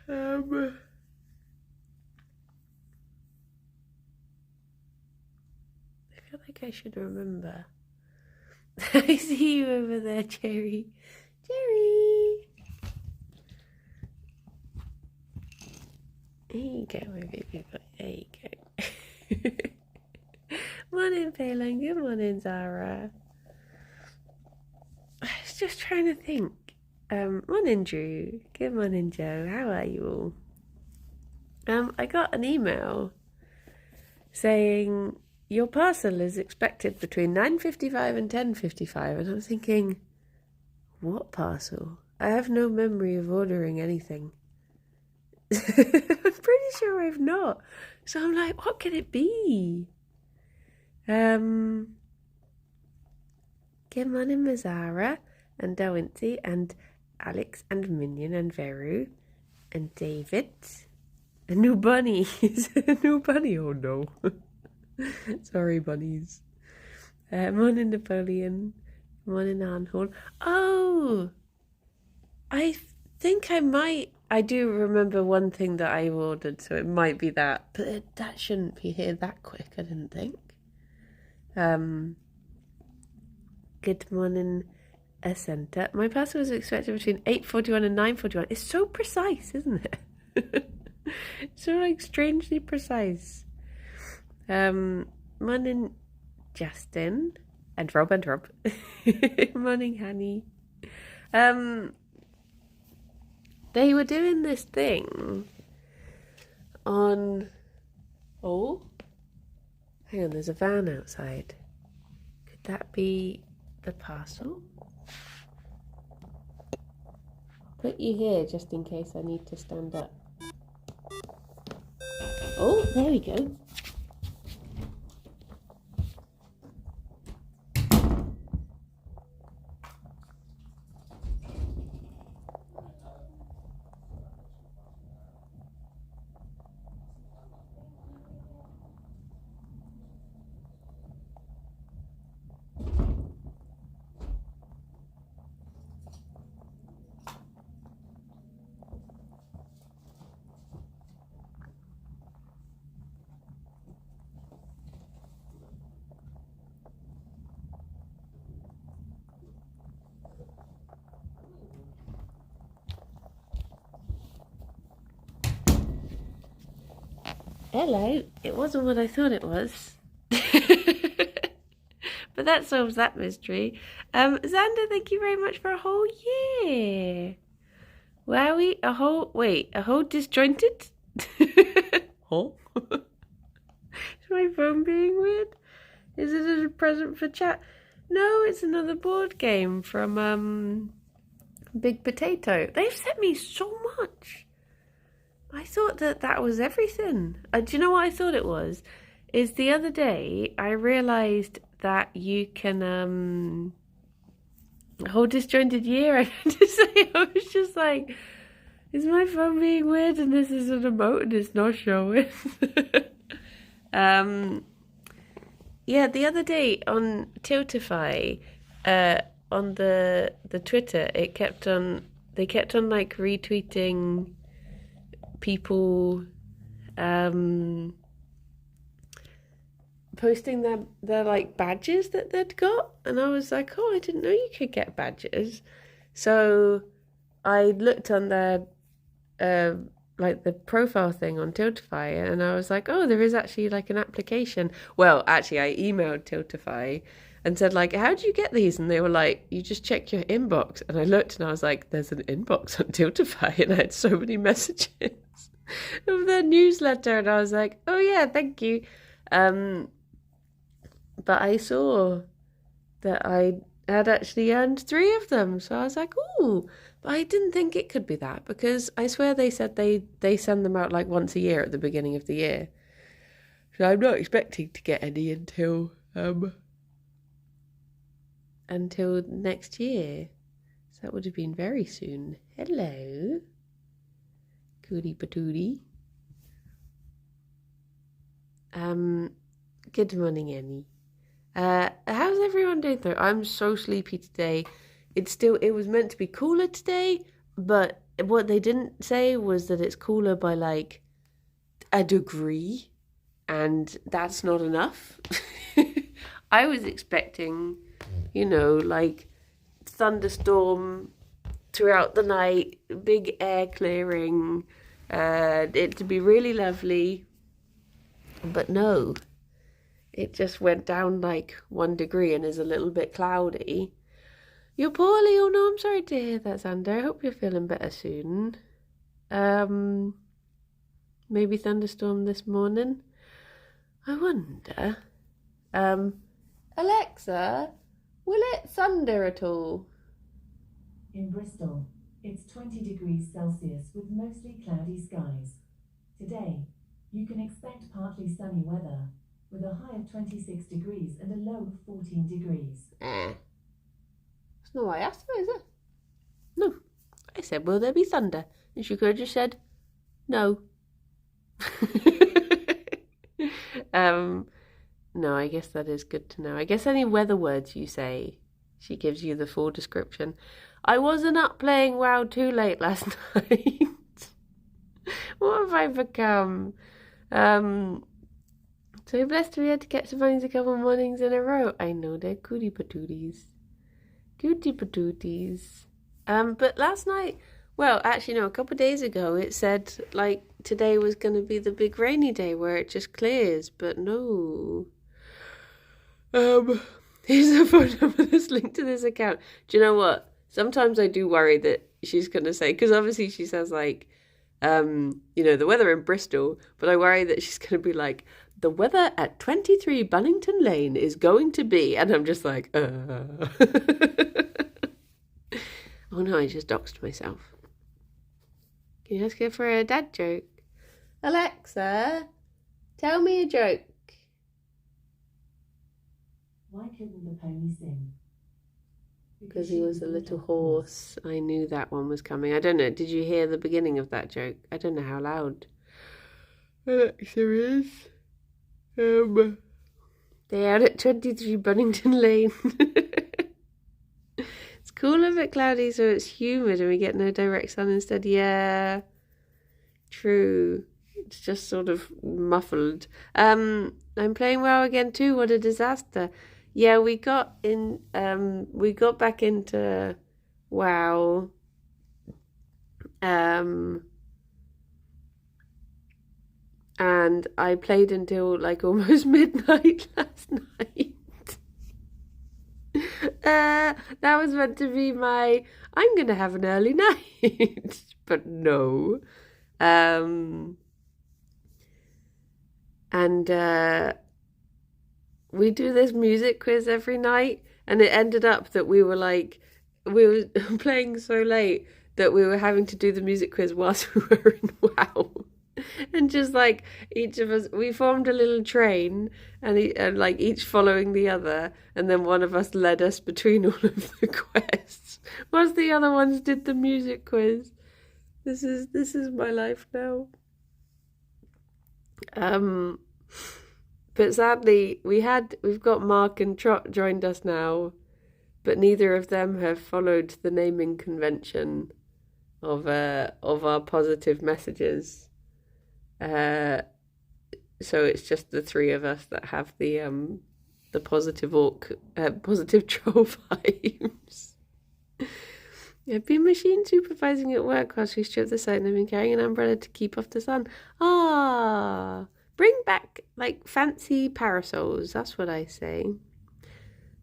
I feel like I should remember. I see you over there, Gerry. Gerry! There you go, my baby boy. There you go. Morning, Phelan. Good morning, Zara. I was just trying to think. Morning, Drew. Good morning, Joe. How are you all? I got an email saying your parcel is expected between 9:55 and 10:55, and I'm thinking, what parcel? I have no memory of ordering anything. I'm pretty sure I've not. So I'm like, what can it be? Good morning, Mazara and Dawinty and Alex and Minion and Veru and David. A new bunny. Is it a new bunny? Oh no. Sorry, bunnies. Morning, Napoleon. Morning, Arnhorn. Oh! I think I do remember one thing that I ordered, so it might be that. But that shouldn't be here that quick, I didn't think. Good morning, Ascenta. My parcel was expected between 8:41 and 9:41. It's so precise, isn't it? So like strangely precise. Morning, Justin and Rob. Morning, Honey. They were doing this thing on. Oh, hang on. There's a van outside. Could that be the parcel? Put you here just in case I need to stand up. Oh, there we go. Hello, it wasn't what I thought it was. But that solves that mystery. Xander, thank you very much for a whole year. Wowie, a whole disjointed? Huh? Is my phone being weird? Is it a present for chat? No, it's another board game from Big Potato. They've sent me so much. I thought that was everything. Do you know what I thought it was? Is the other day I realised that you can whole disjointed year. I meant to say, I was just like, is my phone being weird and this is an emote and it's not showing? Yeah, the other day on Tiltify, on the Twitter, they kept on like retweeting people posting their like badges that they'd got, and I was like, oh, I didn't know you could get badges. So I looked on their like the profile thing on Tiltify, and I was like, oh, there is actually like an application. Well, actually I emailed Tiltify and said like, how do you get these? And they were like, you just check your inbox. And I looked and I was like, there's an inbox on Tiltify, and I had so many messages of their newsletter, and I was like, oh yeah, thank you. But I saw that I had actually earned 3 of them, so I was like, ooh. But I didn't think it could be that, because I swear they said they send them out like once a year at the beginning of the year. So I'm not expecting to get any until next year. So that would have been very soon. Hello. Cootie patootie. Good morning, Annie. How's everyone doing though? I'm so sleepy today. It was meant to be cooler today, but what they didn't say was that it's cooler by like a degree, and that's not enough. I was expecting, like thunderstorm throughout the night, big air clearing, it to be really lovely. But no, it just went down like 1 degree and is a little bit cloudy. You're poorly? Oh no, I'm sorry to hear that, Xander. I hope you're feeling better soon. Maybe thunderstorm this morning. I wonder. Alexa, will it thunder at all? In Bristol, it's 20 degrees Celsius with mostly cloudy skies. Today, you can expect partly sunny weather, with a high of 26 degrees and a low of 14 degrees. That's not what I asked for, is it? No. I said, will there be thunder? And she could have just said, no. No, I guess that is good to know. I guess any weather words you say, she gives you the full description. I wasn't up playing WoW too late last night. What have I become? So blessed we had to catch the bunnies a couple mornings in a row. I know they're cootie patooties. Cootie patooties. But last night, well, actually no, a couple of days ago, it said like today was going to be the big rainy day where it just clears, but no. Here's a phone number that's linked to this account. Do you know what? Sometimes I do worry that she's going to say, because obviously she says like, the weather in Bristol, but I worry that she's going to be like, the weather at 23 Bunnington Lane is going to be, and I'm just like, Oh no, I just doxed myself. Can you ask her for a dad joke? Alexa, tell me a joke. Why couldn't the pony sing? Because he was a little horse. I knew that one was coming. I don't know. Did you hear the beginning of that joke? I don't know how loud Alexa is. They out at 23 Bunnington Lane. It's cooler but cloudy, so it's humid and we get no direct sun instead. Yeah, true. It's just sort of muffled. I'm playing WoW again too. What a disaster. Yeah, we got back into WoW. And I played until like almost midnight last night. That was meant to be I'm gonna have an early night, but no. We do this music quiz every night, and it ended up that we were playing so late that we were having to do the music quiz whilst we were in WoW. And just like each of us, we formed a little train, and each following the other, and then one of us led us between all of the quests whilst the other ones did the music quiz. This is my life now. But sadly, we've got Mark and Trot joined us now, but neither of them have followed the naming convention of our positive messages. So it's just the three of us that have the positive positive troll vibes. I've been machine supervising at work whilst we strip the site, and I've been carrying an umbrella to keep off the sun. Bring back like fancy parasols, that's what I say.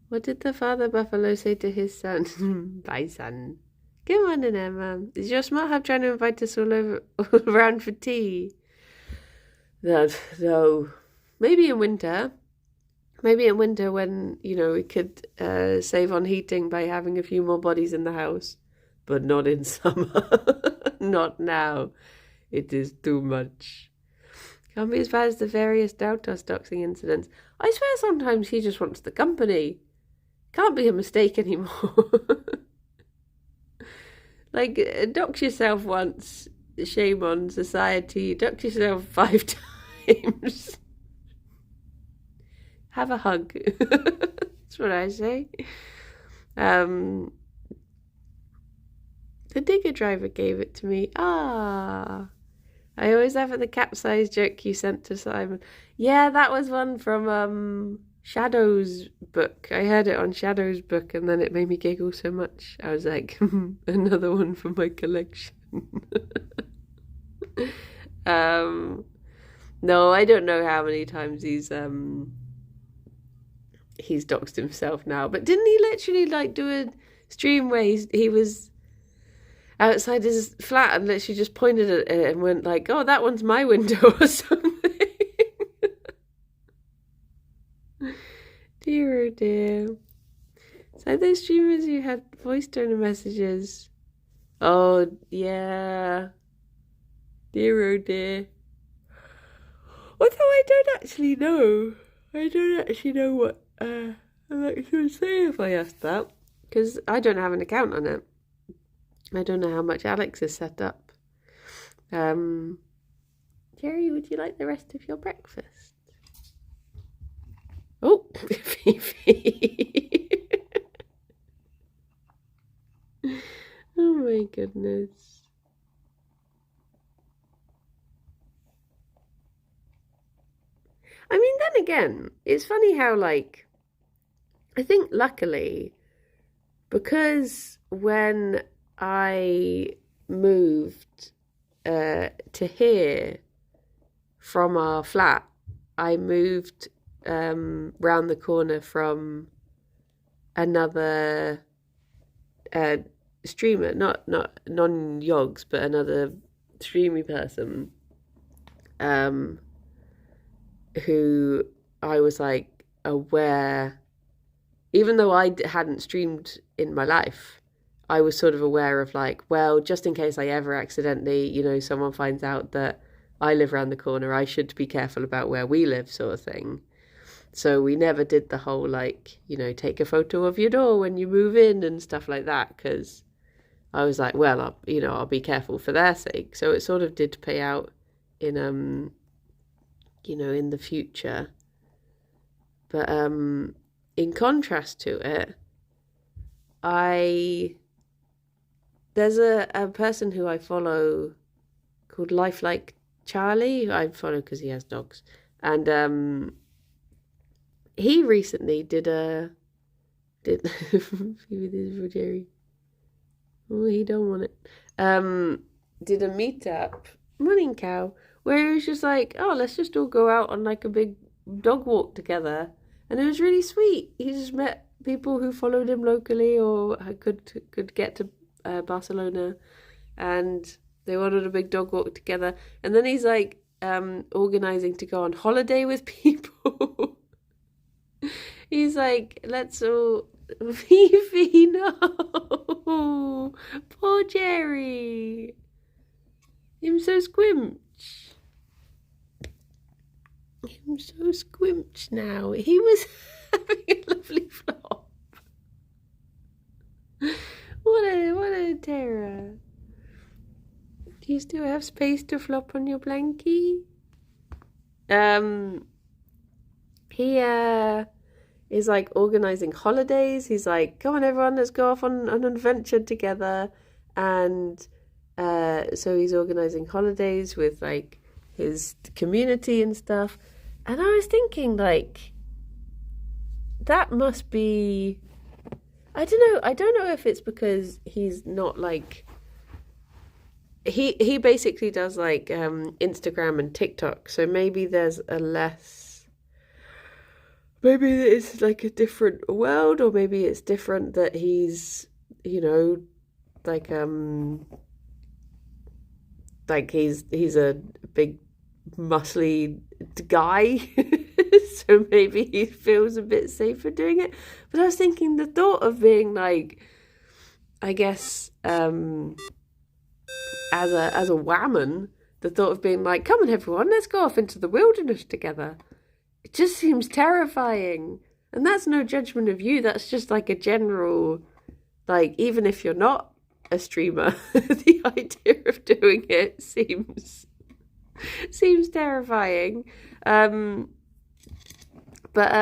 What did the father buffalo say to his son? Bye, son. Good morning, Emma. Is your smart hub trying to invite us all around for tea? No. Maybe in winter. Maybe in winter when, we could save on heating by having a few more bodies in the house. But not in summer. Not now. It is too much. Can't be as bad as the various Dautos doxing incidents. I swear sometimes he just wants the company. Can't be a mistake anymore. Like, dox yourself once, shame on society. Dox yourself 5 times. Have a hug. That's what I say. The digger driver gave it to me. Ah. I always laugh at the capsized joke you sent to Simon. Yeah, that was one from Shadow's book. I heard it on Shadow's book and then it made me giggle so much. I was like, another one for my collection. No, I don't know how many times he's doxed himself now. But didn't he literally like do a stream where he was outside his flat and literally just pointed at it and went like, "Oh, that one's my window" or something. Dear, oh dear. So those streamers who had voice donor messages. Oh yeah. Dear, oh dear. Although I don't actually know. I don't actually know what Alexa would say if I asked that, because I don't have an account on it. I don't know how much Alex has set up. Gerry, would you like the rest of your breakfast? Oh, Fifi. Oh my goodness. I mean, then again, it's funny how, like, I think luckily, because when I moved to here from our flat, I moved round the corner from another streamer, not non-yogs, but another streamy person, who I was like aware, even though I hadn't streamed in my life, I was sort of aware of like, well, just in case I ever accidentally, you know, someone finds out that I live around the corner, I should be careful about where we live, sort of thing. So we never did the whole like, you know, take a photo of your door when you move in and stuff like that, because I was like, well, I'll be careful for their sake. So it sort of did pay out in in the future. But in contrast to it, there's a person who I follow called Life Like Charlie, who I follow because he has dogs, and he recently did this for Gerry. Oh, he don't want it. Did a meetup, morning cow, where it was just like, oh, let's just all go out on like a big dog walk together, and it was really sweet. He just met people who followed him locally or could get to Barcelona, and they wanted a big dog walk together. And then he's like organizing to go on holiday with people. He's like, let's all Fifi, no, poor Gerry, him so squinch. I'm so squinch now. He was having a lovely flop. What a terror. Do you still have space to flop on your blankie? He is like organising holidays. He's like, come on everyone, let's go off on an adventure together. And so he's organising holidays with like his community and stuff. And I was thinking, like, that must be, I don't know if it's because he's not like, he basically does like Instagram and TikTok, so maybe there's maybe it's like a different world, or maybe it's different that he's, you know, like he's a big muscly guy. So maybe he feels a bit safer doing it. But I was thinking the thought of being like, I guess as a whammon, the thought of being like, come on everyone, let's go off into the wilderness together, it just seems terrifying. And that's no judgment of you, that's just like a general, like, even if you're not a streamer, the idea of doing it seems terrifying. But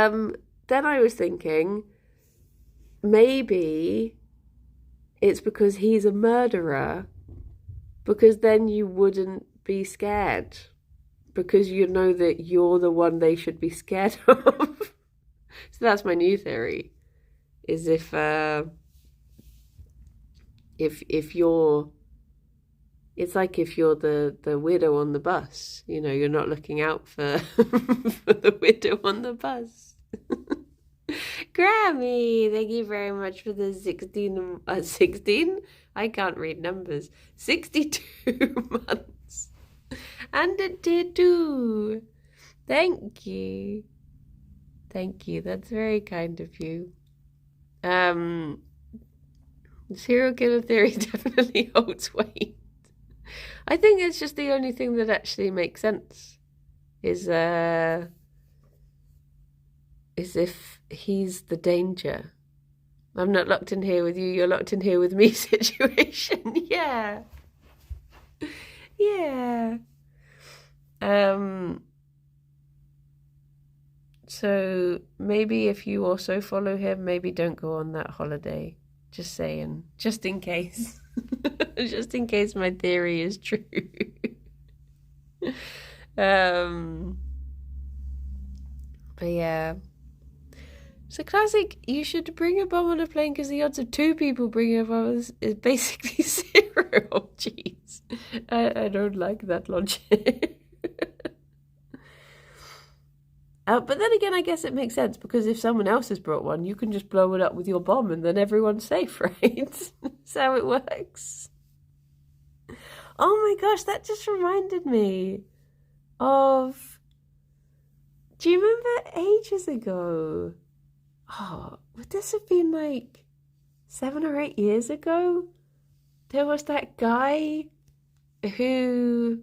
then I was thinking, maybe it's because he's a murderer, because then you wouldn't be scared, because you know that you're the one they should be scared of. So that's my new theory, is if you're, it's like if you're the widow on the bus, you know, you're not looking out for for the widow on the bus. Grammy, thank you very much for the 16, I can't read numbers, 62 months. And a tier 2. Thank you. Thank you, that's very kind of you. Serial killer theory definitely holds weight. I think it's just the only thing that actually makes sense, is if he's the danger. I'm not locked in here with you, you're locked in here with me situation. Yeah. Yeah. So maybe if you also follow him, maybe don't go on that holiday. Just saying. Just in case. Just in case my theory is true. But yeah. So classic, you should bring a bomb on a plane because the odds of 2 people bringing a bomb is basically 0. Oh, jeez. I don't like that logic. But then again, I guess it makes sense, because if someone else has brought one, you can just blow it up with your bomb and then everyone's safe, right? That's how it works. Oh my gosh, that just reminded me of... Do you remember ages ago? Oh, would this have been like 7 or 8 years ago? There was that guy who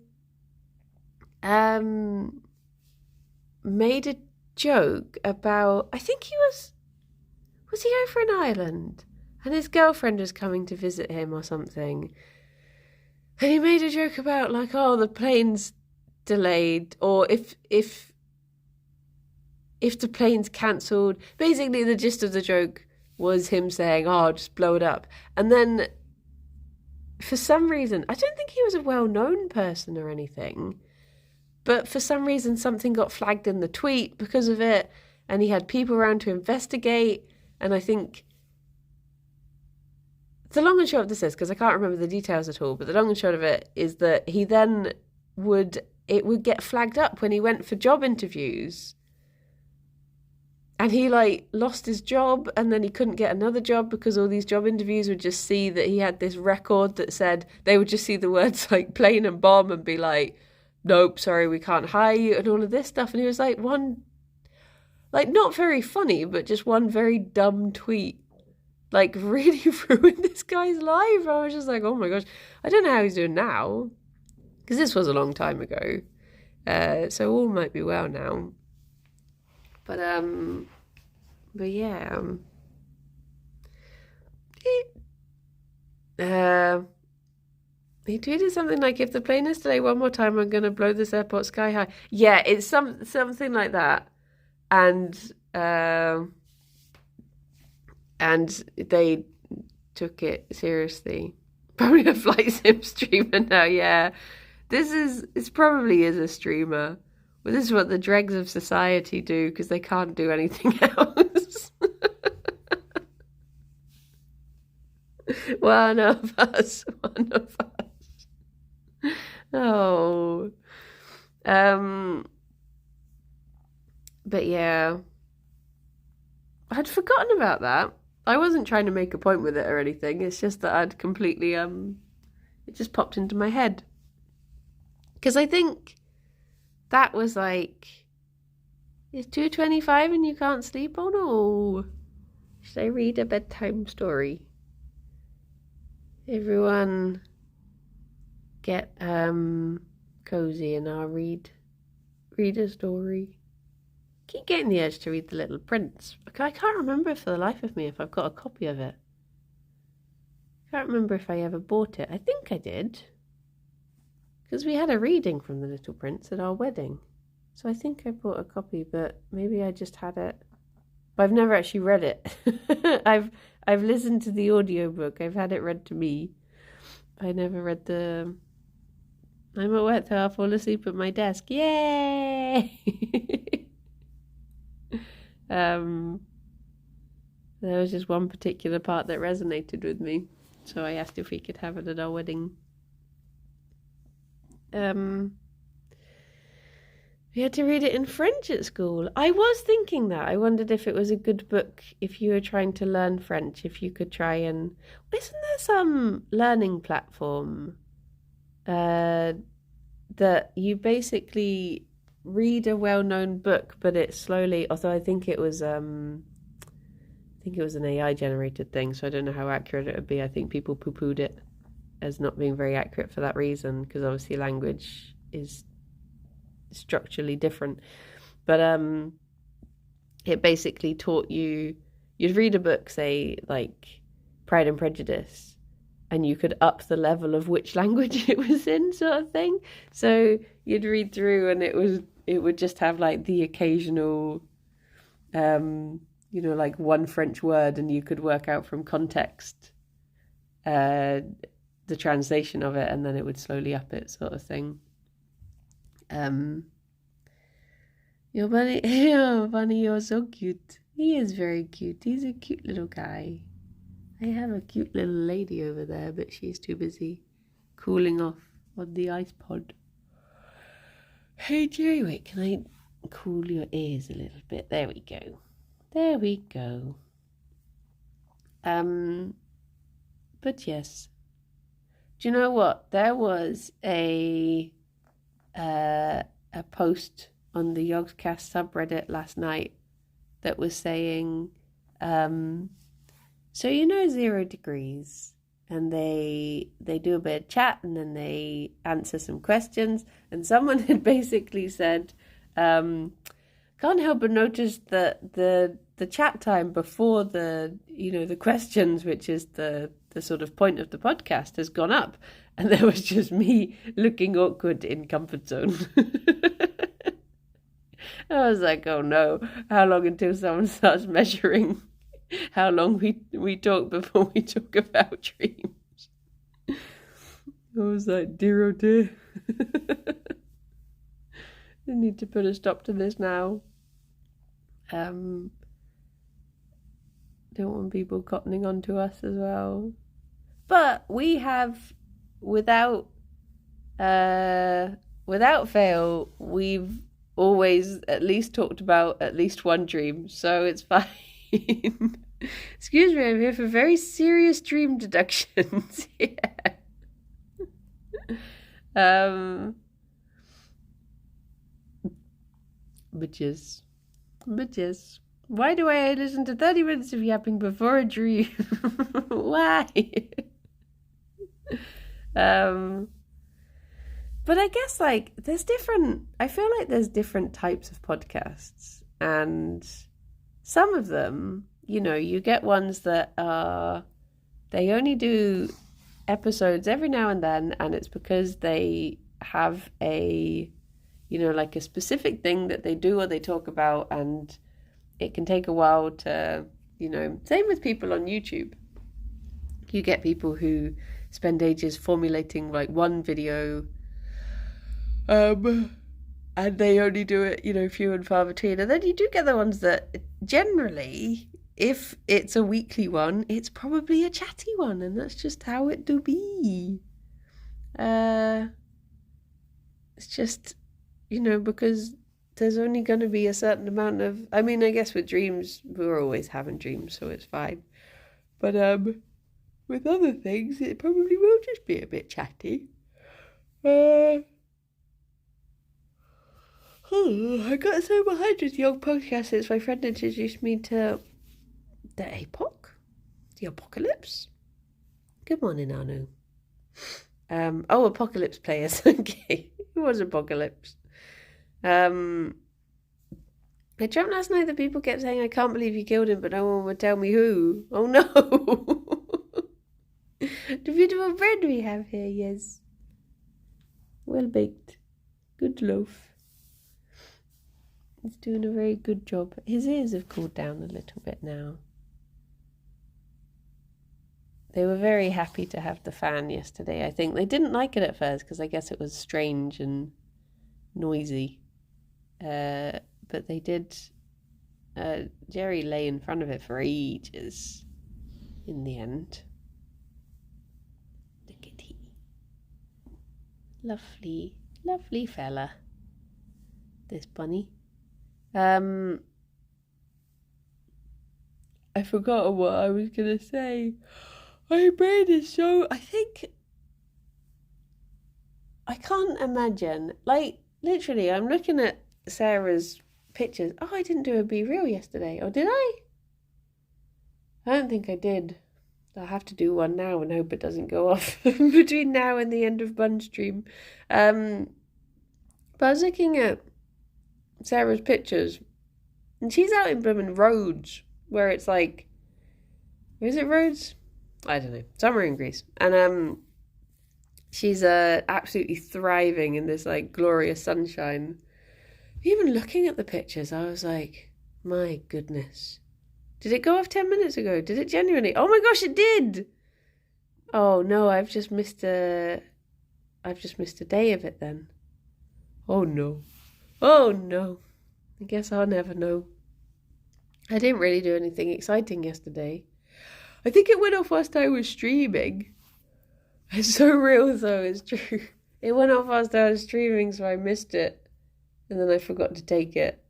made a joke about, I think he was he over in Ireland and his girlfriend was coming to visit him or something, and he made a joke about like, oh, the plane's delayed, or if the plane's cancelled. Basically the gist of the joke was him saying, oh, just blow it up. And then for some reason, I don't think he was a well-known person or anything, but for some reason something got flagged in the tweet because of it, and he had people around to investigate. And I think the long and short of this is, because I can't remember the details at all, but the long and short of it is that he then would get flagged up when he went for job interviews. And he like lost his job, and then he couldn't get another job because all these job interviews would just see that he had this record that said, they would just see the words like plane and bomb and be like, nope, sorry, we can't hire you, and all of this stuff. And he was like, one, like, not very funny, but just one very dumb tweet, like, really ruined this guy's life. I was just like, oh my gosh, I don't know how he's doing now, because this was a long time ago. So all might be well now. But yeah. He tweeted something like, if the plane is delayed one more time, I'm going to blow this airport sky high. Yeah, it's something like that. And they took it seriously. Probably a flight sim streamer now, yeah. It probably is a streamer. Well, this is what the dregs of society do, because they can't do anything else. One of us. Oh. But yeah. I'd forgotten about that. I wasn't trying to make a point with it or anything. It's just that I'd completely, it just popped into my head. Because I think that was like, it's 2:25 and you can't sleep? Oh no. Should I read a bedtime story? Everyone get cozy and I'll read a story. Keep getting the urge to read The Little Prince. I can't remember for the life of me if I've got a copy of it. I can't remember if I ever bought it. I think I did, because we had a reading from The Little Prince at our wedding. So I think I bought a copy, but maybe I just had it but I've never actually read it. I've listened to the audiobook. I've had it read to me. I never read the... I'm at work, so I'll fall asleep at my desk. Yay! There was just one particular part that resonated with me, so I asked if we could have it at our wedding. We had to read it in French at school. I was thinking that. I wondered if it was a good book, if you were trying to learn French, if you could try and... Isn't there some learning platform that you basically read a well-known book, but it slowly... Although I think it was an AI-generated thing, so I don't know how accurate it would be. I think people poo-pooed it as not being very accurate for that reason, because obviously language is structurally different. But it basically taught you'd read a book, say like Pride and Prejudice, and you could up the level of which language it was in, sort of thing. So you'd read through and it would just have like the occasional like one French word, and you could work out from context the translation of it, and then it would slowly up it, sort of thing. Your bunny, oh, Bunny, you're so cute. He is very cute. He's a cute little guy. I have a cute little lady over there, but she's too busy cooling off on the ice pod. Hey, Gerry, wait, can I cool your ears a little bit? There we go. There we go. But yes. Do you know what? There was a post on the Yogscast subreddit last night that was saying, so 0 degrees, and they do a bit of chat and then they answer some questions, and someone had basically said, can't help but notice that the chat time before the questions, which is the sort of point of the podcast, has gone up, and there was just me looking awkward in comfort zone. I was like, oh no, how long until someone starts measuring how long we talk before we talk about dreams? I was like, dear oh dear. I need to put a stop to this now. Don't want people cottoning on to us as well. But we have, without fail, we've always at least talked about at least one dream, so it's fine. Excuse me, I'm here for very serious dream deductions. Yeah. But yes. Why do I listen to 30 minutes of yapping before a dream? Why? But I guess I feel like there's different types of podcasts, and some of them, you get ones that they only do episodes every now and then, and it's because they have a specific thing that they do or they talk about, and it can take a while to, same with people on YouTube. You get people who spend ages formulating like one video, and they only do it, few and far between. And then you do get the ones that generally, if it's a weekly one, it's probably a chatty one, and that's just how it do be. It's just, because there's only going to be a certain amount of... I mean, I guess with dreams, we're always having dreams, so it's fine. But with other things, it probably will just be a bit chatty. I got so behind with the old podcast since my friend introduced me to the APOC, the Apocalypse. Good morning, Anu. Apocalypse Players. Okay, it was Apocalypse. I dreamt last night that people kept saying, I can't believe you killed him, but no one would tell me who. Oh no! The beautiful bread we have here, yes. Well baked. Good loaf. He's doing a very good job. His ears have cooled down a little bit now. They were very happy to have the fan yesterday, I think. They didn't like it at first because I guess it was strange and noisy. But they did. Gerry lay in front of it for ages in the end. Look at he. Lovely, lovely fella. This bunny. I forgot what I was going to say. My brain is so... I think... I can't imagine. Like, literally, I'm looking at Sarah's pictures. Oh, I didn't do a Be Real yesterday. Or did I? I don't think I did. I'll have to do one now and hope it doesn't go off between now and the end of Bun Stream. But I was looking at Sarah's pictures, and she's out in Blooming Rhodes, where it's like, is it Rhodes? I don't know, somewhere in Greece, and she's absolutely thriving in this like glorious sunshine. Even looking at the pictures, I was like, my goodness, did it go off 10 minutes ago? Did it genuinely? Oh my gosh, it did! Oh no, I've just missed a day of it then. Oh no. Oh no, I guess I'll never know. I didn't really do anything exciting yesterday. I think it went off whilst I was streaming. It's so real though, it's true. It went off whilst I was streaming, so I missed it. And then I forgot to take it.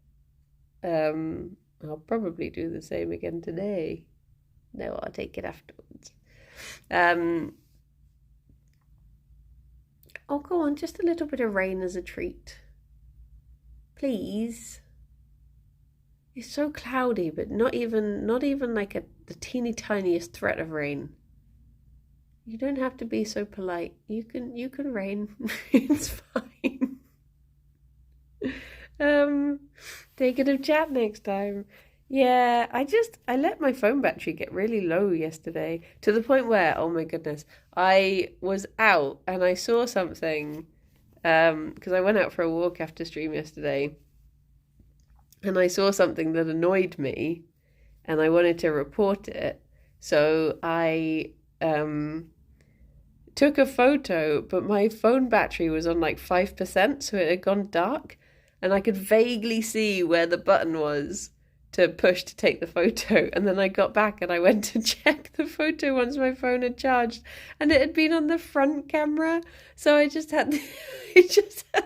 I'll probably do the same again today. No, I'll take it afterwards. Oh, go on, just a little bit of rain as a treat. Please. It's so cloudy, but not even like the teeny tiniest threat of rain. You don't have to be so polite. You can rain. It's fine. Negative chat next time. Yeah, I let my phone battery get really low yesterday to the point where, oh my goodness, I was out and I saw something because I went out for a walk after stream yesterday and I saw something that annoyed me and I wanted to report it. So I took a photo, but my phone battery was on like 5%, so it had gone dark and I could vaguely see where the button was to push to take the photo. And then I got back and I went to check the photo once my phone had charged and it had been on the front camera. So I just had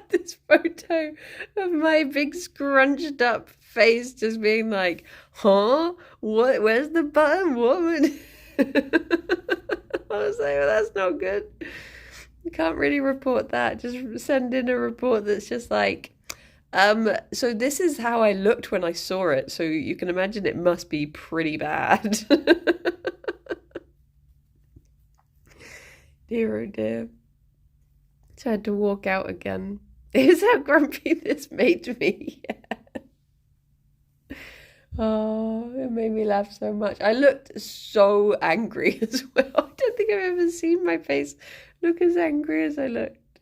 this photo of my big scrunched up face just being like, huh? What? Where's the button, woman? I was like, well, that's not good. You can't really report that. Just send in a report that's just like, so this is how I looked when I saw it. So you can imagine it must be pretty bad. Dear oh dear. So I had to walk out again. Is how grumpy this made me. Yeah. Oh, it made me laugh so much. I looked so angry as well. I don't think I've ever seen my face look as angry as I looked.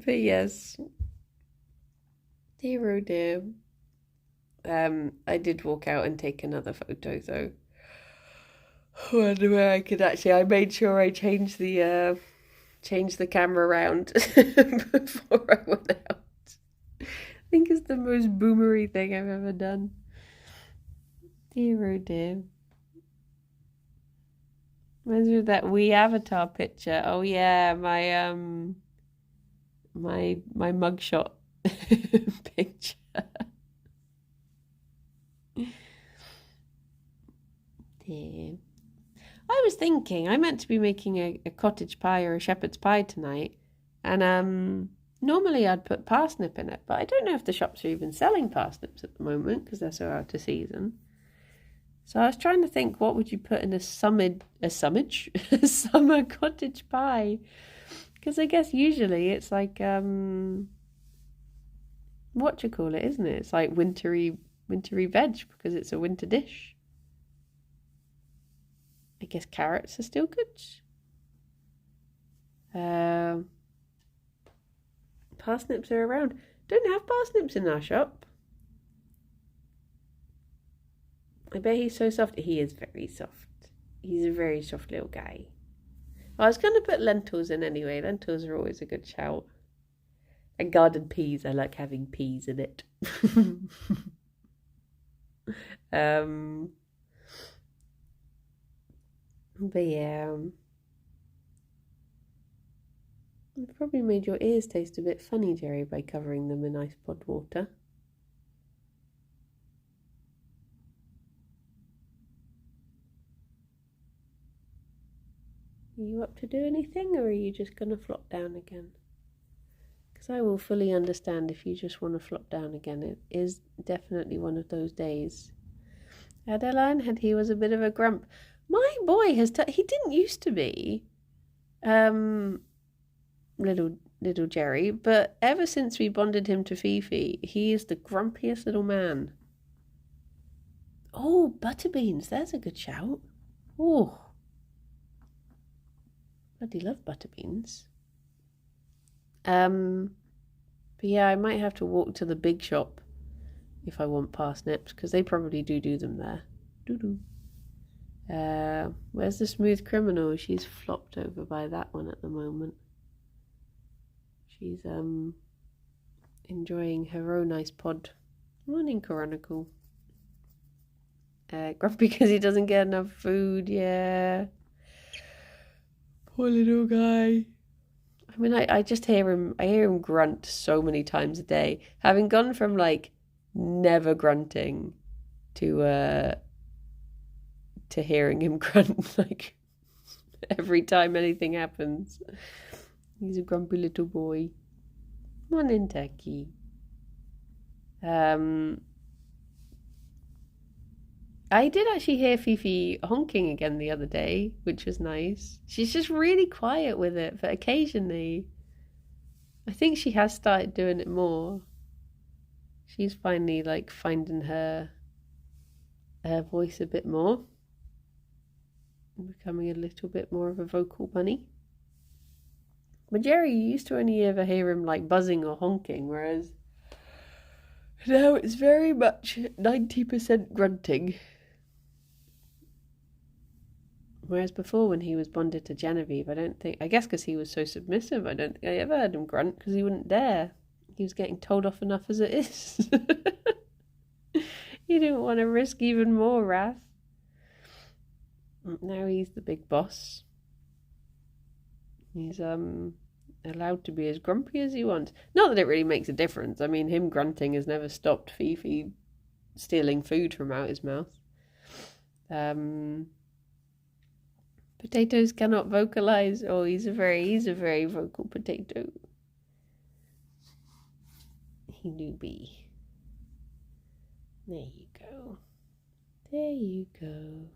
But yes, dear oh dear. I did walk out and take another photo though. I wonder where I could actually. I made sure I changed the camera around before I went out. I think it's the most boomery thing I've ever done. Dear oh dear. Reminds me of that wee avatar picture. Oh yeah, my mugshot picture. Dear. I was thinking I meant to be making a cottage pie or a shepherd's pie tonight, and normally I'd put parsnip in it, but I don't know if the shops are even selling parsnips at the moment because they're so out of season. So I was trying to think, what would you put in a summer cottage pie? Because I guess usually it's like, what do you call it, isn't it? It's like wintry veg because it's a winter dish. I guess carrots are still good. parsnips are around. Don't have parsnips in our shop. I bet he's so soft. He is very soft. He's a very soft little guy. I was going to put lentils in anyway. Lentils are always a good shout. And garden peas. I like having peas in it. But yeah. I've probably made your ears taste a bit funny, Gerry, by covering them in ice pod water. Are you up to do anything, or are you just going to flop down again? Because I will fully understand if you just want to flop down again. It is definitely one of those days. Adeline had he was a bit of a grump. My boy he didn't used to be little Gerry, but ever since we bonded him to Fifi, he is the grumpiest little man. Oh, butterbeans, there's a good shout. Oh, bloody love butterbeans. But yeah, I might have to walk to the big shop if I want parsnips, because they probably do them there. Doo-doo. Where's the smooth criminal? She's flopped over by that one at the moment. She's enjoying her own ice pod. Morning, Chronicle. Grumpy because he doesn't get enough food, yeah. Poor little guy. I mean, I just hear him grunt so many times a day. Having gone from like never grunting to hearing him grunt like every time anything happens. He's a grumpy little boy. Morning, Techie. I did actually hear Fifi honking again the other day, which was nice. She's just really quiet with it, but occasionally I think she has started doing it more. She's finally like finding her voice a bit more, becoming a little bit more of a vocal bunny. But Gerry, you used to only ever hear him like buzzing or honking, whereas now it's very much 90% grunting. Whereas before, when he was bonded to Genevieve, I guess because he was so submissive, I don't think I ever heard him grunt because he wouldn't dare. He was getting told off enough as it is. He didn't want to risk even more wrath. Now he's the big boss. He's allowed to be as grumpy as he wants. Not that it really makes a difference. I mean, him grunting has never stopped Fifi stealing food from out his mouth. Potatoes cannot vocalize. Oh, he's a very vocal potato. He do be. There you go. There you go.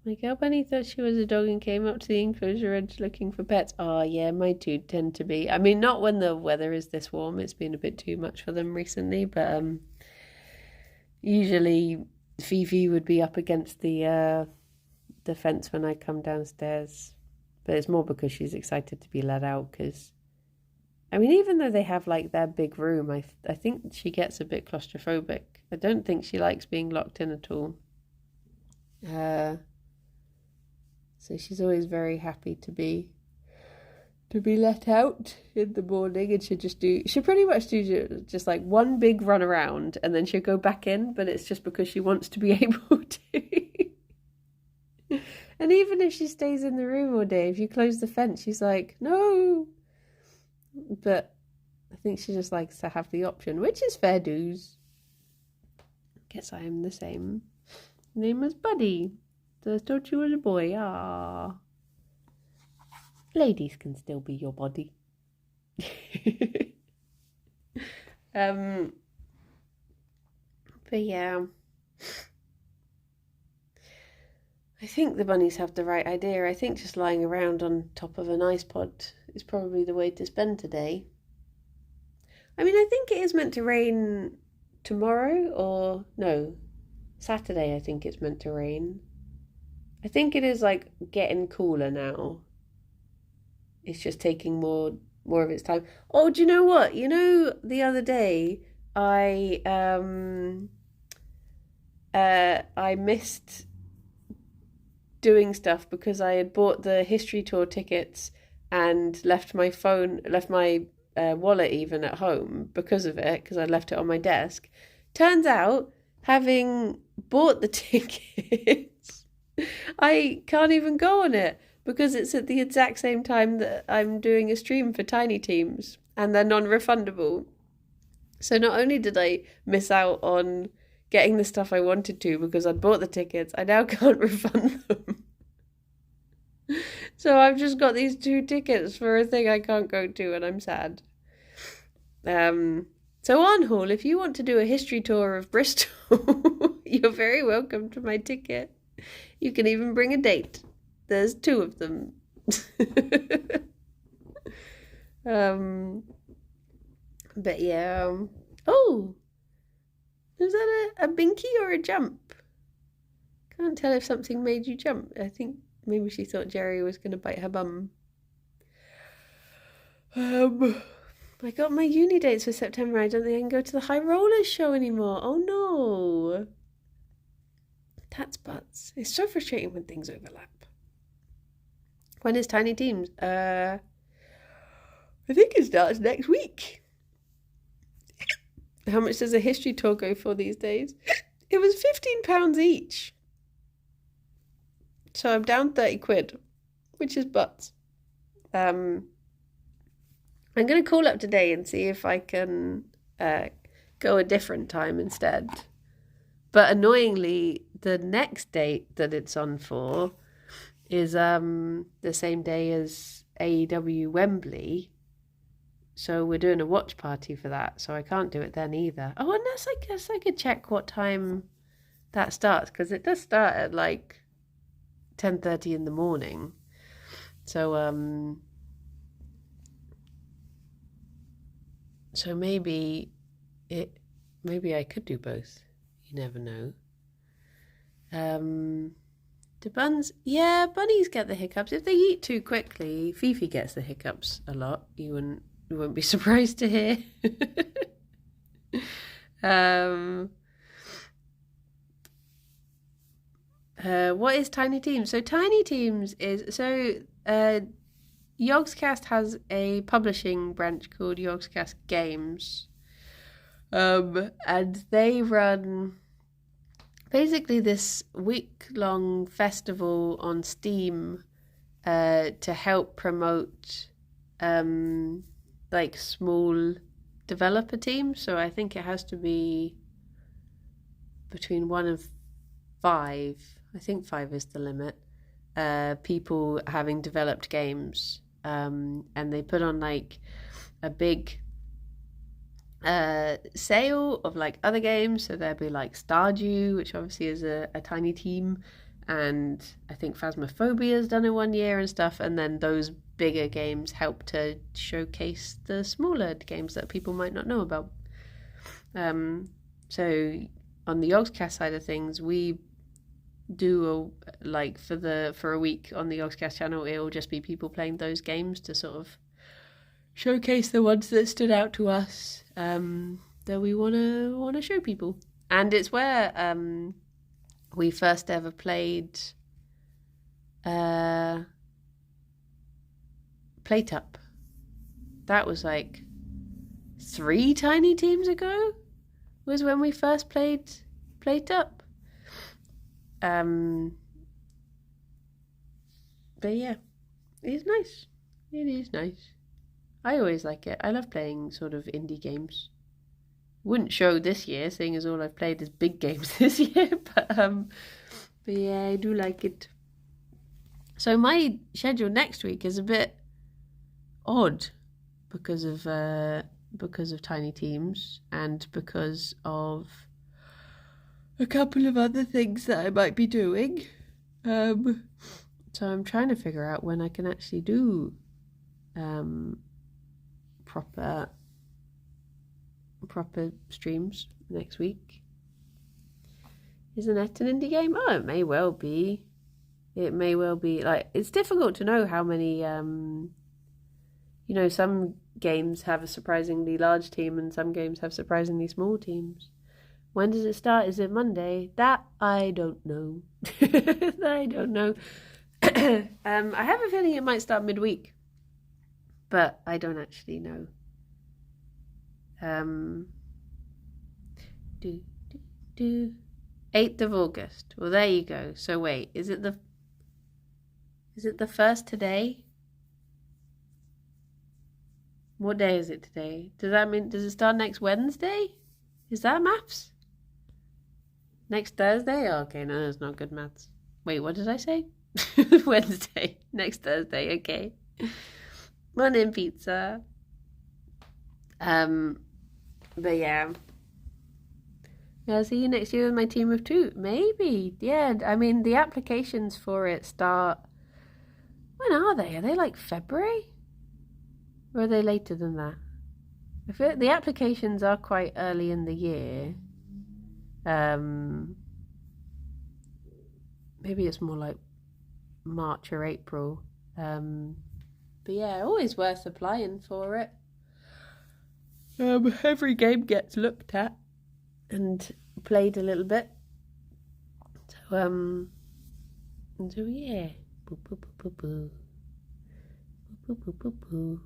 My girl bunny thought she was a dog and came up to the enclosure edge looking for pets. Oh, yeah, my two tend to be. I mean, not when the weather is this warm. It's been a bit too much for them recently, but usually Fifi would be up against the fence when I come downstairs. But it's more because she's excited to be let out because, I mean, even though they have like their big room, I think she gets a bit claustrophobic. I don't think she likes being locked in at all. So she's always very happy to be let out in the morning, and she'll pretty much do just like one big run around, and then she'll go back in, but it's just because she wants to be able to. And even if she stays in the room all day, if you close the fence, she's like, no. But I think she just likes to have the option, which is fair dues. Guess I am the same. Name was Buddy. So I thought you was a boy. Ah, ladies can still be your body. But yeah, I think the bunnies have the right idea. I think just lying around on top of an ice pod is probably the way to spend today. I mean, I think it is meant to rain tomorrow, or no, Saturday. I think it's meant to rain. I think it is like getting cooler now. it's just taking more of its time. Oh, do you know what? You know, the other day I missed doing stuff because I had bought the history tour tickets and left my wallet even at home because of it, because I left it on my desk. Turns out, having bought the tickets, I can't even go on it because it's at the exact same time that I'm doing a stream for Tiny Teams and they're non-refundable. So not only did I miss out on getting the stuff I wanted to because I'd bought the tickets, I now can't refund them. So I've just got these 2 tickets for a thing I can't go to, and I'm sad. So Arnhall, if you want to do a history tour of Bristol, you're very welcome to my ticket. You can even bring a date. There's 2 of them. But yeah. Oh, is that a binky or a jump? Can't tell if something made you jump. I think maybe she thought Gerry was going to bite her bum. I got my uni dates for September. I don't think I can go to the High Rollers show anymore. Oh no. That's butts. It's so frustrating when things overlap. When is Tiny Teams? I think it starts next week. How much does a history tour go for these days? It was £15 each. So I'm down 30 quid, which is butts. I'm going to call up today and see if I can go a different time instead. But annoyingly, the next date that it's on for is the same day as AEW Wembley. So we're doing a watch party for that, so I can't do it then either. Oh, unless I guess I could check what time that starts, because it does start at like 10:30 in the morning. So maybe I could do both. You never know. Do buns? Yeah, bunnies get the hiccups. If they eat too quickly, Fifi gets the hiccups a lot. You won't be surprised to hear. What is Tiny Teams? So Tiny Teams is Yogscast has a publishing branch called Yogscast Games, and they run basically this week-long festival on Steam to help promote like small developer teams. So I think it has to be between 1 and 5. I think 5 is the limit. People having developed games, and they put on like a big sale of like other games. So there'll be like Stardew, which obviously is a tiny team, and I think Phasmophobia's done it 1 year and stuff. And then those bigger games help to showcase the smaller games that people might not know about. So on the Yogscast side of things, we do for a week on the Yogscast channel, it'll just be people playing those games to sort of showcase the ones that stood out to us, that we want to show people. And it's where we first ever played Plate Up. That was like 3 Tiny Teams ago, was when we first played Plate Up. But yeah, it's nice. It is nice. I always like it. I love playing sort of indie games. Wouldn't show this year, seeing as all I've played is big games this year. But yeah, I do like it. So my schedule next week is a bit odd because of Tiny Teams and because of a couple of other things that I might be doing. So I'm trying to figure out when I can actually do proper streams next week. Isn't it an indie game? Oh, it may well be. It may well be. Like, it's difficult to know how many you know, some games have a surprisingly large team and some games have surprisingly small teams. When does it start? Is it Monday? That I don't know. I don't know. I have a feeling it might start midweek, but I don't actually know. Do 8th of August. Well, there you go. So wait, is it the first today? What day is it today? Does it start next Wednesday? Is that maths? Next Thursday? Oh, okay, no, that's not good maths. Wait, what did I say? Wednesday. Next Thursday, okay. Morning pizza. But yeah. I'll see you next year with my team of 2. Maybe. Yeah, I mean, the applications for it start... When are they? Are they like February? Or are they later than that? I feel the applications are quite early in the year. Maybe it's more like March or April. But yeah, always worth applying for it. Every game gets looked at and played a little bit. So yeah. Boo, boo, boo, boo, boo. Boo, boo, boo, boo, boo.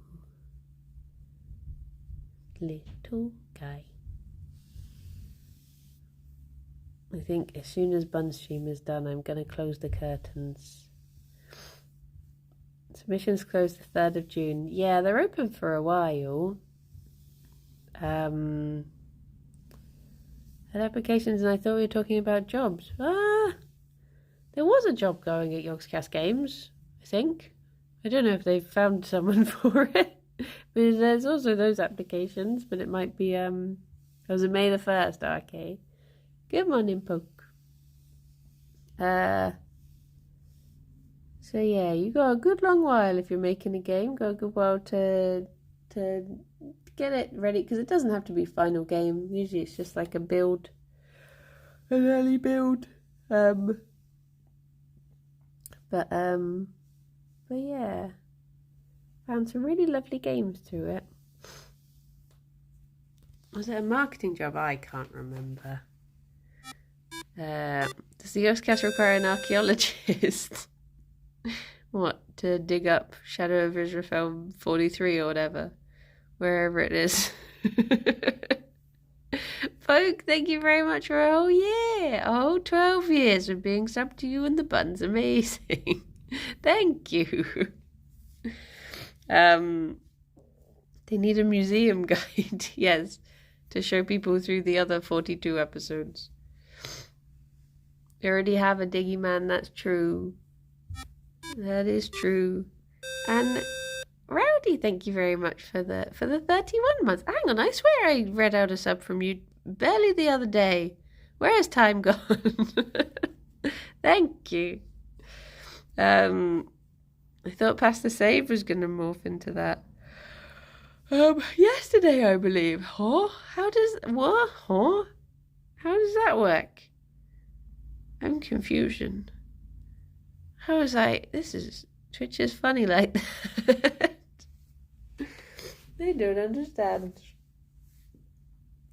Little guy. I think as soon as Buns stream is done, I'm going to close the curtains. Submissions close the 3rd of June. Yeah, they're open for a while. Had applications and I thought we were talking about jobs. There was a job going at Yogscast Games, I think. I don't know if they've found someone for it. But there's also those applications, but it might be, was it May the 1st? Oh, okay. Good morning, Poke. So yeah, you got a good long while if you're making a game. Got a good while to get it ready, because it doesn't have to be final game. Usually it's just like a build, an early build. But yeah, found some really lovely games through it. Was it a marketing job? I can't remember. Does the Yogscast require an archaeologist? What, to dig up Shadow of Israel 43 or whatever? Wherever it is. Folk, thank you very much for a whole year. A whole 12 years of being sub to you and the buns. Amazing. Thank you. They need a museum guide, yes, to show people through the other 42 episodes. They already have a Diggy Man, that's true. That is true. And Rowdy, thank you very much for the 31 months. Hang on, I swear I read out a sub from you barely the other day. Where has time gone? Thank you. I thought Pasta Save was going to morph into that. Yesterday, I believe. Huh? How does that work? I'm confusion. How was Twitch is funny like that. They don't understand.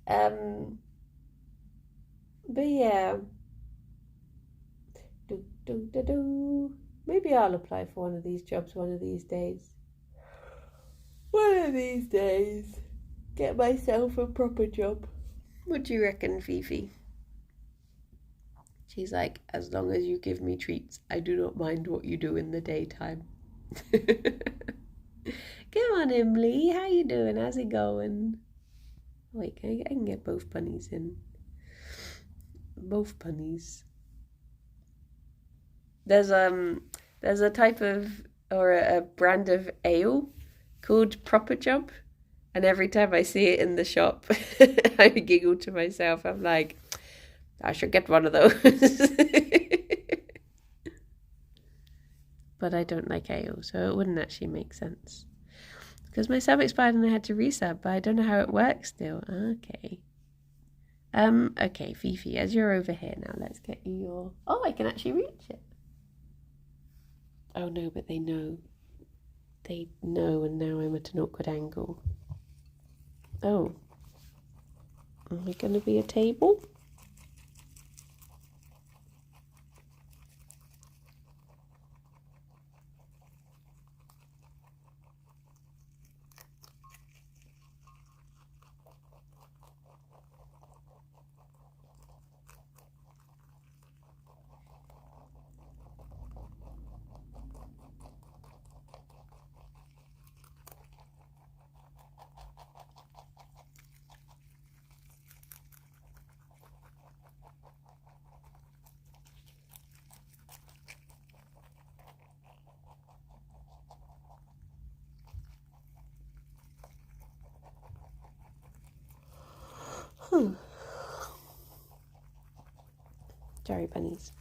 But yeah. Maybe I'll apply for one of these jobs one of these days. One of these days. Get myself a proper job. What do you reckon, Fifi? She's like, as long as you give me treats, I do not mind what you do in the daytime. Come on, Emily. How you doing? How's it going? Wait, I can get both bunnies in. Both bunnies. There's a type of, or a brand of ale called Proper Job. And every time I see it in the shop, I giggle to myself. I'm like, I should get one of those. But I don't like ale, so it wouldn't actually make sense. Because my sub expired and I had to resub, but I don't know how it works still. Okay. Okay, Fifi, as you're over here now, let's get you your... Oh, I can actually reach it. Oh no, but they know. they know, and now I'm at an awkward angle. Oh. Am I going to be a table? Jerry bunnies.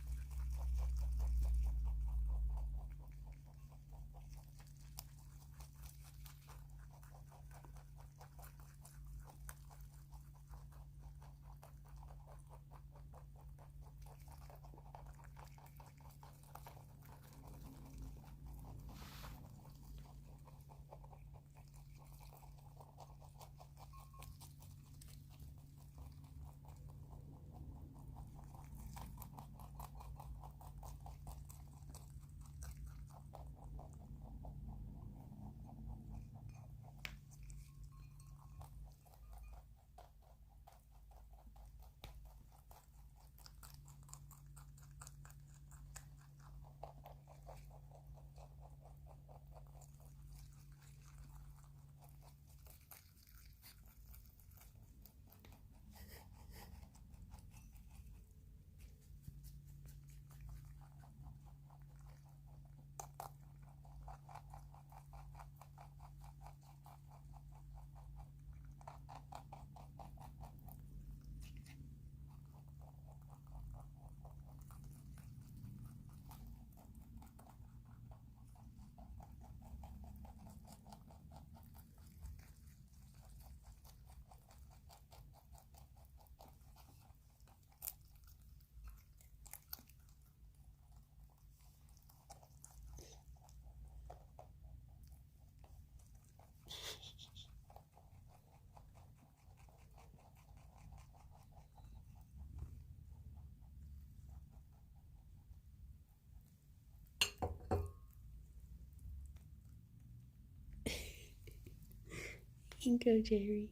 You can go, Jerry.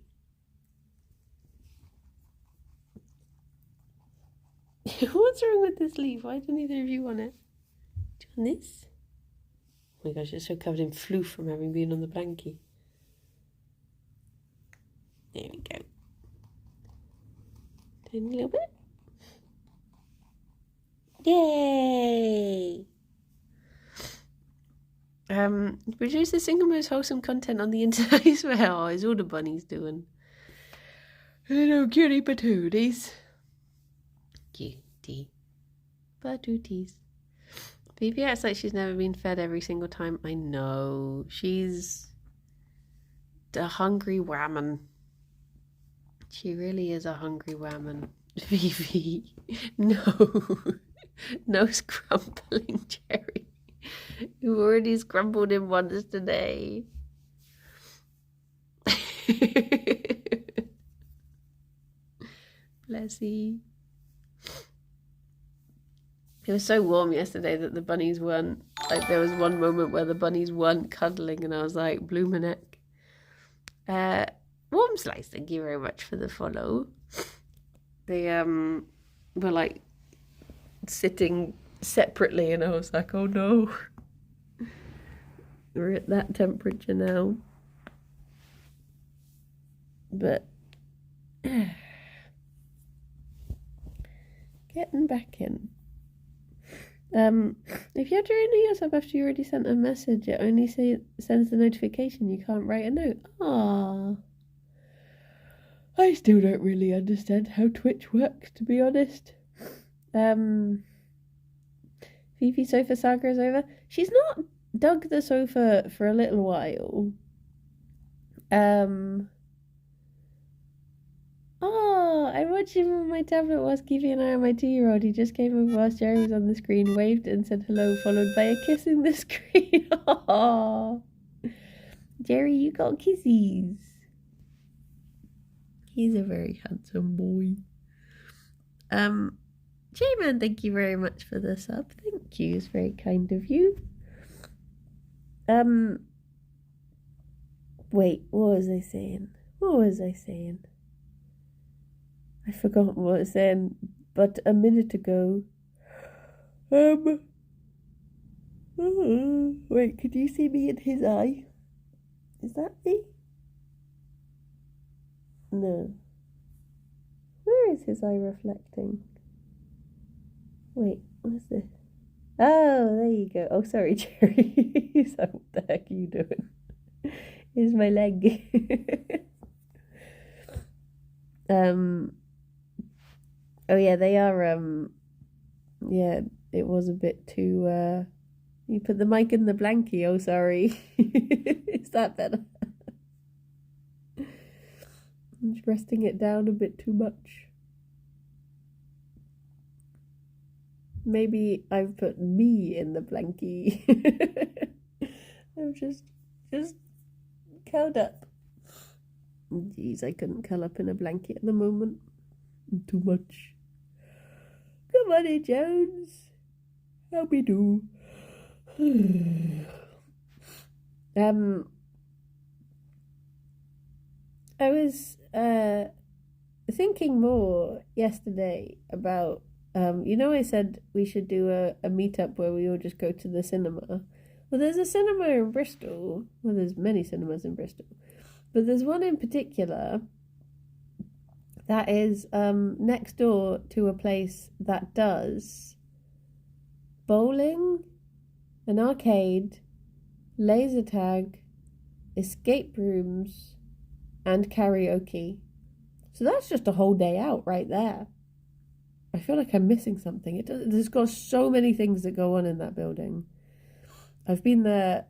What's wrong with this leaf? Why don't either of you want it? Do you want this? Oh my gosh, it's so covered in floof from having been on the blankie. There we go. Doing a little bit. Yay! Produce the single most wholesome content on the internet. I swear, how is all the bunnies doing? Hello, cutie patooties. Cutie patooties. Phoebe acts like she's never been fed every single time. I know. She's a hungry whammon. She really is a hungry whammon. Phoebe. No. No scrumpling, Jerry. You've already scrumpled him once today. Blessy. It was so warm yesterday that the bunnies weren't, like, there was one moment where the bunnies weren't cuddling and I was like, bloomin' heck. Warm Slice, thank you very much for the follow. They were like sitting separately and I was like, oh no. We're at that temperature now. But getting back in. If you have to renew yourself after you already sent a message, it only sends the notification. You can't write a note. Aww. I still don't really understand how Twitch works, to be honest. Fifi sofa saga is over. She's not dug the sofa for a little while. I'm watching on my tablet whilst keeping an eye on my 2-year-old. He just came over whilst Jerry was on the screen, waved and said hello, followed by a kiss in the screen. Aww. Gerry, you got kisses. He's a very handsome boy. J-Man, thank you very much for the sub. Thank you, it's very kind of you. Wait, what was I saying? I forgot what I was saying, but a minute ago. Wait, could you see me in his eye? Is that me? No. Where is his eye reflecting? Wait, what's this? Oh, there you go. Oh, sorry, Gerry. He's like, what the heck are you doing? Here's my leg. Oh yeah, they are, yeah, it was a bit too, you put the mic in the blankie, oh sorry. Is that better? I'm just resting it down a bit too much. Maybe I've put me in the blankie. I'm just curled up. Jeez, I couldn't curl up in a blanket at the moment. Too much. Come on in, Jones. How we do? I was thinking more yesterday about I said we should do a meetup where we all just go to the cinema. Well, there's a cinema in Bristol. Well, there's many cinemas in Bristol, but there's one in particular that is next door to a place that does bowling, an arcade, laser tag, escape rooms, and karaoke. So that's just a whole day out right there. I feel like I'm missing something. There's got so many things that go on in that building. I've been there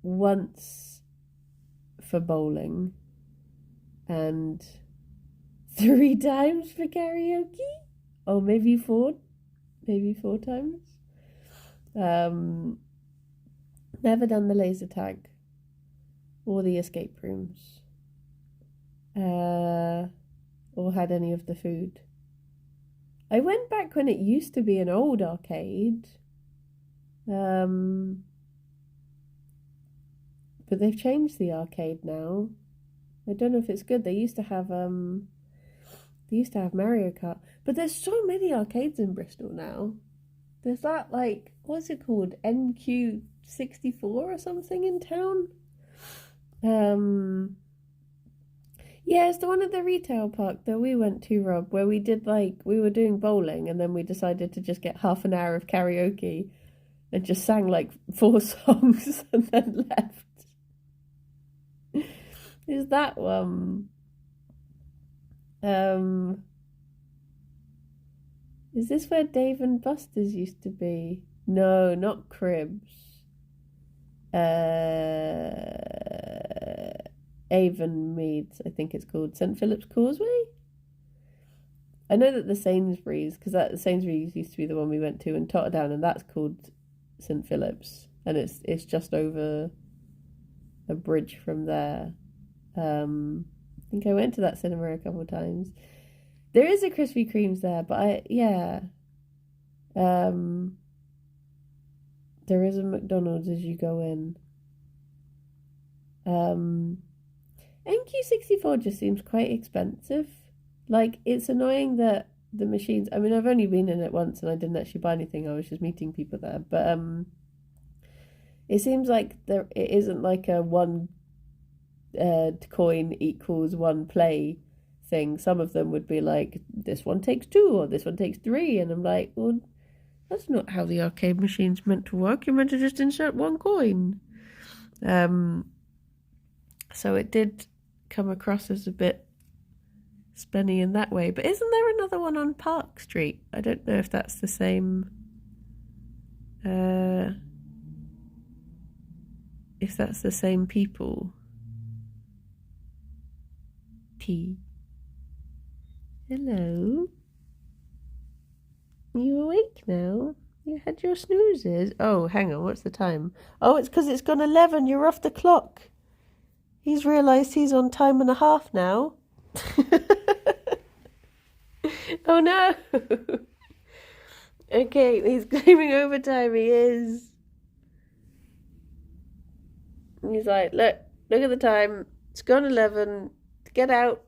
once for bowling and 3 times for karaoke. Oh, maybe 4 times. Never done the laser tag or the escape rooms. Or had any of the food. I went back when it used to be an old arcade. But they've changed the arcade now. I don't know if it's good. They used to have Mario Kart. But there's so many arcades in Bristol now. There's that, like, what's it called? NQ64 or something in town? Yeah, it's the one at the retail park that we went to, Rob, where we were doing bowling and then we decided to just get half an hour of karaoke and just sang like 4 songs and then left. Is that one? Is this where Dave and Buster's used to be? No, not Cribs. Avonmeads, I think it's called. St. Philip's Causeway? I know that the Sainsbury's, because the Sainsbury's used to be the one we went to in Totterdown, and that's called St. Philip's, and it's just over a bridge from there. I think I went to that cinema a couple of times. There is a Krispy Kreme's there, but there is a McDonald's as you go in. NQ64 just seems quite expensive. Like, it's annoying that the machines... I mean, I've only been in it once and I didn't actually buy anything. I was just meeting people there. But it seems like it isn't like a one coin equals one play thing. Some of them would be like, this one takes 2 or this one takes 3. And I'm like, well, that's not how the arcade machine's meant to work. You're meant to just insert 1 coin. So it did come across as a bit spenny in that way. But isn't there another one on Park Street? I don't know if that's the same. If that's the same people. T. Hello. Are you awake now? You had your snoozes. Oh, hang on. What's the time? Oh, it's because it's gone 11. You're off the clock. He's realised he's on time and a half now. Oh no! Okay, he's claiming overtime, he is. He's like, look at the time. It's gone 11. Get out.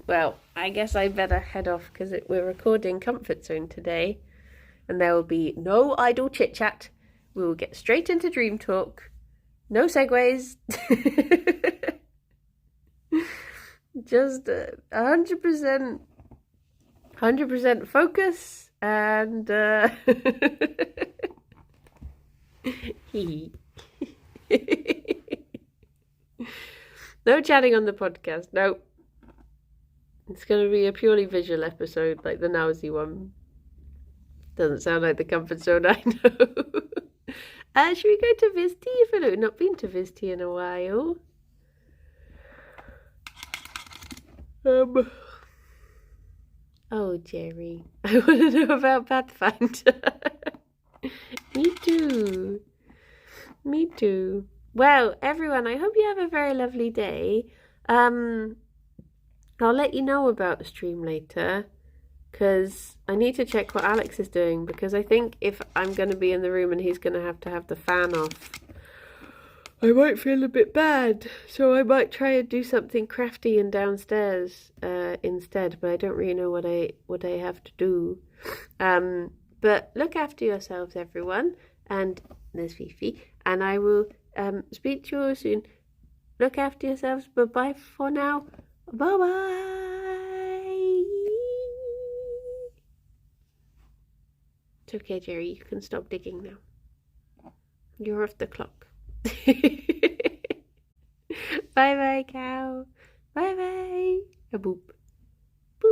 Well, I guess I better head off because we're recording Comfort Zone today. And there will be no idle chit-chat. We will get straight into Dream Talk. No segues. Just 100% focus and no chatting on the podcast. No, it's going to be a purely visual episode like the Nowsy one. Doesn't sound like the Comfort Zone, I know. Should we go to Vizty? I've not been to Vizty in a while. Oh, Gerry, I want to know about Pathfinder. Me too. Well, everyone, I hope you have a very lovely day. I'll let you know about the stream later, because I need to check what Alex is doing, because I think if I'm going to be in the room and he's going to have the fan off, I might feel a bit bad, so I might try and do something crafty and downstairs instead, but I don't really know what I have to do. But look after yourselves, everyone, and there's Fifi, and I will speak to you all soon. Look after yourselves. Bye-bye for now. Bye-bye. It's okay, Gerry. You can stop digging now. You're off the clock. Bye-bye, cow. Bye-bye. A boop.